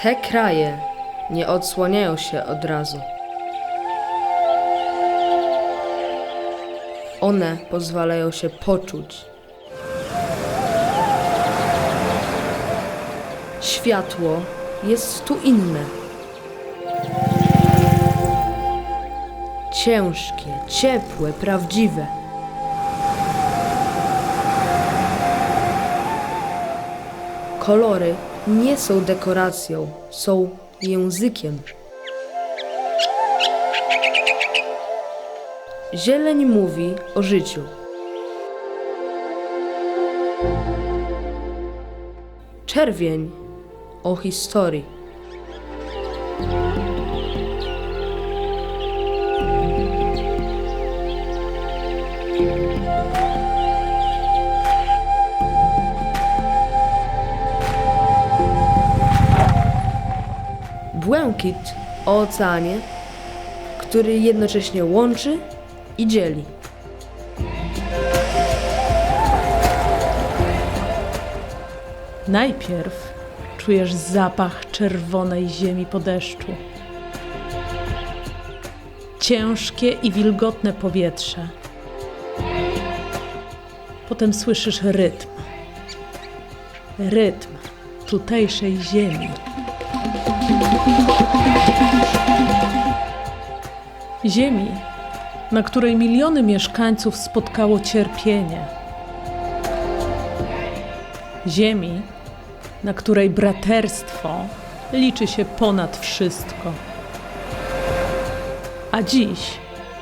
Te kraje nie odsłaniają się od razu. One pozwalają się poczuć. Światło jest tu inne. Ciężkie, ciepłe, prawdziwe. Kolory nie są dekoracją, są językiem. Zieleń mówi o życiu. Czerwień o historii. Błękit o oceanie, który jednocześnie łączy i dzieli. Najpierw czujesz zapach czerwonej ziemi po deszczu. Ciężkie i wilgotne powietrze. Potem słyszysz rytm. Rytm tutejszej ziemi. Ziemi, na której miliony mieszkańców spotkało cierpienie. Ziemi, na której braterstwo liczy się ponad wszystko. A dziś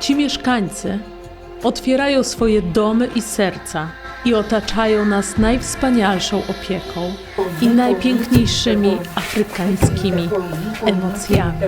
ci mieszkańcy otwierają swoje domy i serca i otaczają nas najwspanialszą opieką i najpiękniejszymi afrykańskimi emocjami.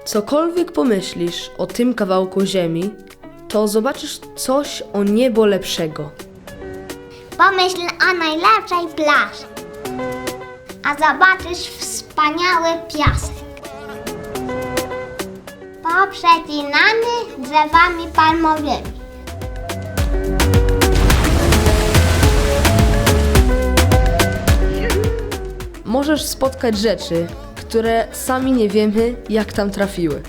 Cokolwiek pomyślisz o tym kawałku ziemi, to zobaczysz coś o niebo lepszego. Pomyśl o najlepszej plaży, a zobaczysz wspaniały piasek. Poprzecinany drzewami palmowymi. Możesz spotkać rzeczy, które sami nie wiemy, jak tam trafiły.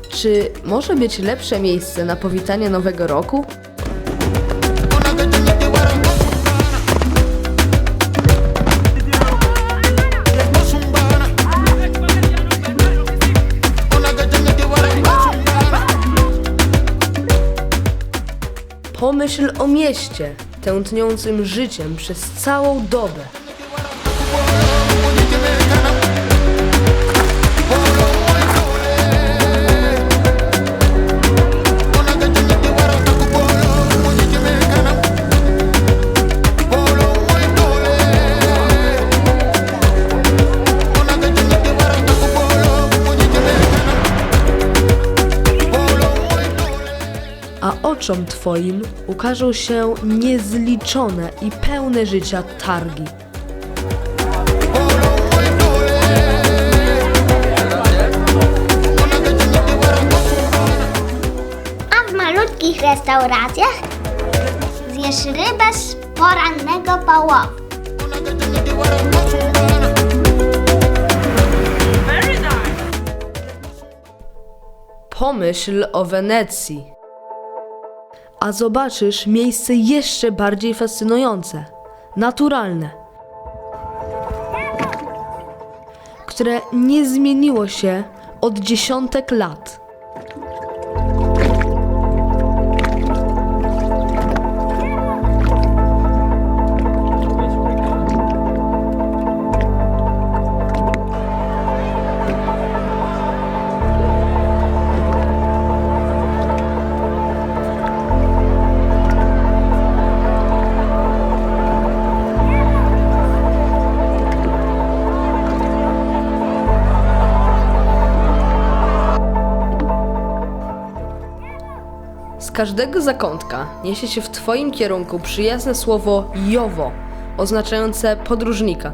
Czy może być lepsze miejsce na powitanie Nowego Roku? Pomyśl o mieście, tętniącym życiem przez całą dobę. A oczom twoim ukażą się niezliczone i pełne życia targi. A w malutkich restauracjach zjesz rybę z porannego połowu. Pomyśl o Wenecji, a zobaczysz miejsce jeszcze bardziej fascynujące, naturalne, które nie zmieniło się od dziesiątek lat. Z każdego zakątka niesie się w Twoim kierunku przyjazne słowo Jowo, oznaczające podróżnika.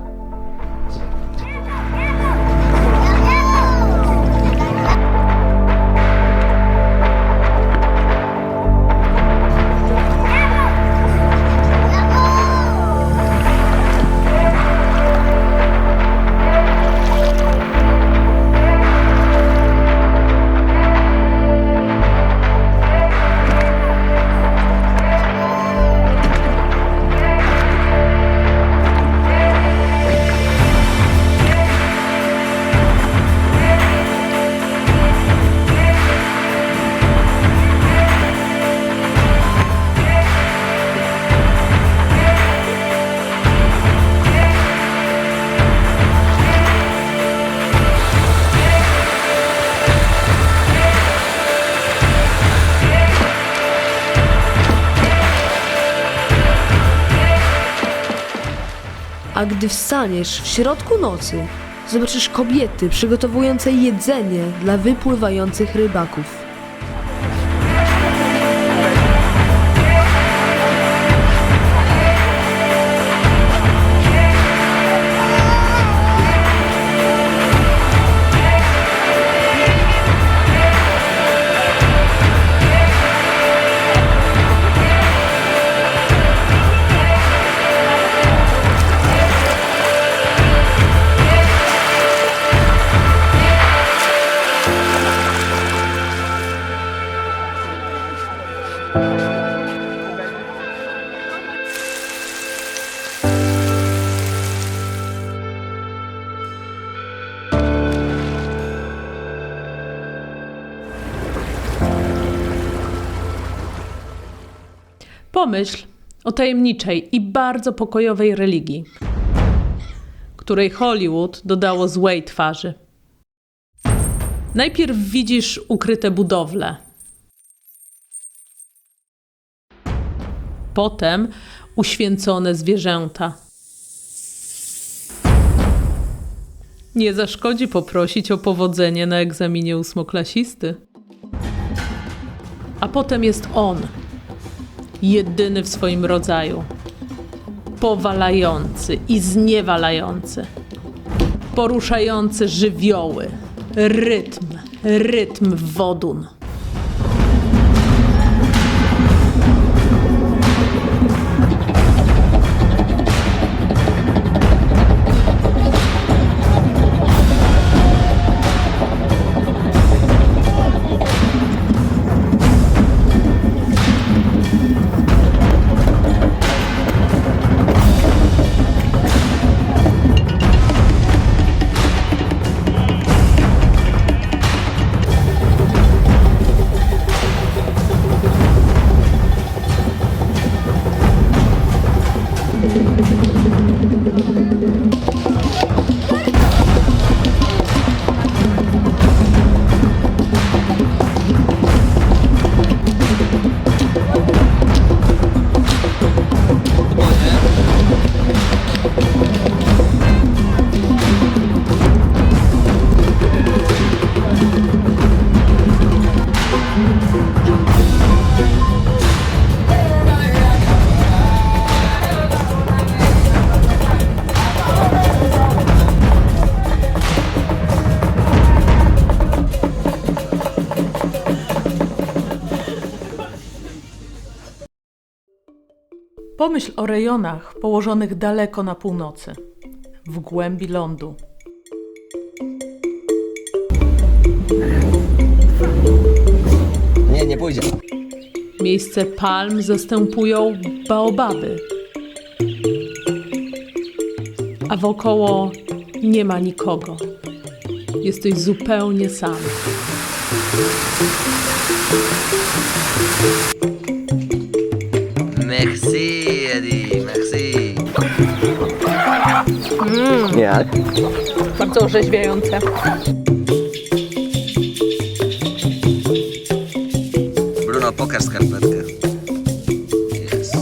A gdy wstaniesz w środku nocy, zobaczysz kobiety przygotowujące jedzenie dla wypływających rybaków. Pomyśl o tajemniczej i bardzo pokojowej religii, której Hollywood dodało złej twarzy. Najpierw widzisz ukryte budowle. Potem uświęcone zwierzęta. Nie zaszkodzi poprosić o powodzenie na egzaminie ósmoklasisty. A potem jest on, jedyny w swoim rodzaju, powalający i zniewalający, poruszający żywioły, rytm wodun. Pomyśl o rejonach położonych daleko na północy, w głębi lądu. Nie pójdzie. Miejsce palm zastępują baobaby, a wokoło nie ma nikogo. Jesteś zupełnie sam. Merci, Eddie, merci. Jak? Bardzo orzeźwiające. Bruno, pokaż skarpetkę. Jest.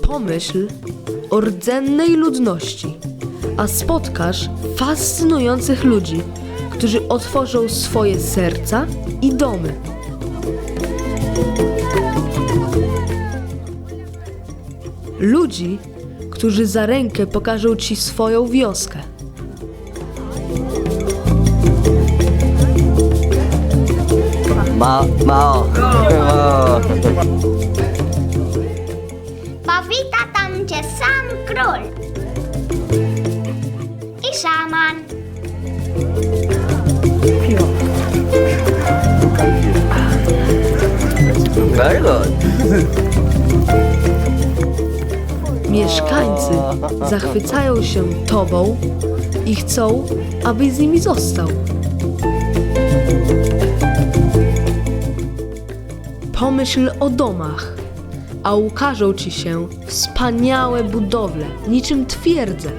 Pomyśl o rdzennej ludności, a spotkasz fascynujących ludzi, którzy otworzą swoje serca i domy. Ludzi, którzy za rękę pokażą ci swoją wioskę. Mao. Powita tam cię sam król. I szaman. Very good. Mieszkańcy zachwycają się tobą i chcą, abyś z nimi został. Pomyśl o domach, a ukażą ci się wspaniałe budowle, niczym twierdze.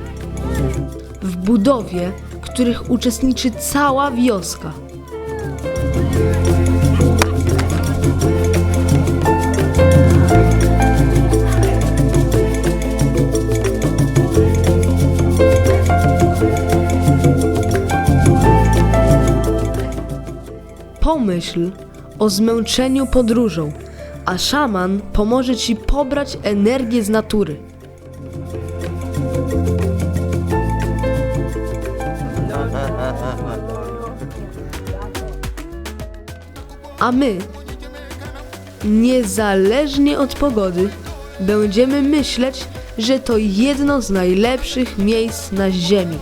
W budowie, których uczestniczy cała wioska. Pomyśl o zmęczeniu podróżą, a szaman pomoże ci pobrać energię z natury. A my, niezależnie od pogody, będziemy myśleć, że to jedno z najlepszych miejsc na ziemi.